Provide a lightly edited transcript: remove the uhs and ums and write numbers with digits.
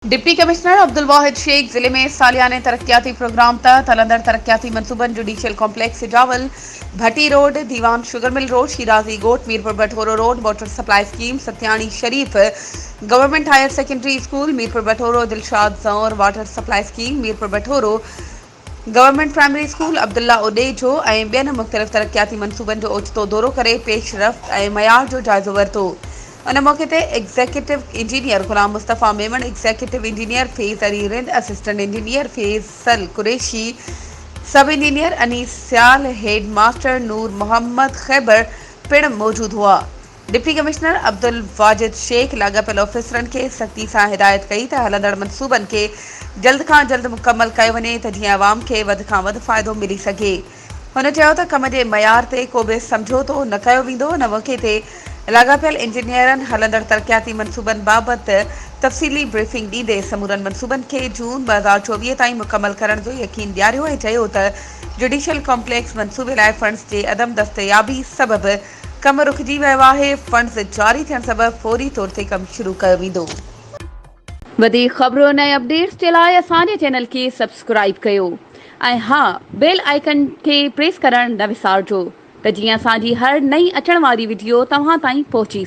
Deputy commissioner Abdul वाहिद शेख जिले में सालियाने तरक्याती programme तहत हलंदर तरक्याती मनसूबन judicial complex Jawal Bhatti road Dewan sugar mill road Shirazi Goth Mirpur Bathoro road water supply scheme Satyani Sharif government higher secondary school Mirpur Bathoro Dilshad Zaur water supply scheme Mirpur Bathoro government primary school Abdullah Udejo ऐं ॿियनि मुख़्तलिफ़ तरक्याती मनसूबनि जो ओचितो दौरो करे पेशरफ़्त ऐं मयार जो जाइज़ो वरितो। उन मौक़े ते executive engineer Ghulam Mustafa Memon, executive engineer Faiz Ali Rind, assistant engineer Faisal Qureshi, sub engineer Anees Sial, headmaster Noor Mohammad Khaibar पिण मौजूद हुआ। डिप्टी कमिश्नर अब्दुल वाजिद शेख लाॻापियल ऑफिसरनि खे सख़्ती सां हिदायत कई त हलंदड़ मनसूबनि खे जल्द खां जल्द मुकमल कयो वञे त जीअं अवाम खे वधि खां वधि फ़ाइदो मिली सघे। हुन चयो त कम जे मयार ते को बि समझोतो न कयो वेंदो। उन मौक़े ते लाॻापियल इंजीनियरनि हलंदड़ तरक्याती मनसूबनि बाबति तफ़सीली ब्रीफिंग ॾींदे समूरनि मनसूबनि खे जून 2024 ताईं मुकमल करण जो यकीन ॾियारियो ऐं चयो त जुडिशियल कॉम्प्लेक्स मनसूबे लाइ फंड्स जे अदम दस्तयाबी सबबि कम रुकिजी वियो आहे। फंड्स जारी थियण सबबि फौरी तौर ते कमु शुरू कयो वेंदो। वधीक ख़बरुनि ऐं अपडेट्स जे लाइ असांजे चैनल खे सब्सक्राइब कयो ऐं हा बेल आइकन खे प्रेस करणु न विसारिजो त जीअं असांजी हर नई अचण वारी वीडियो तव्हां ताईं पहुची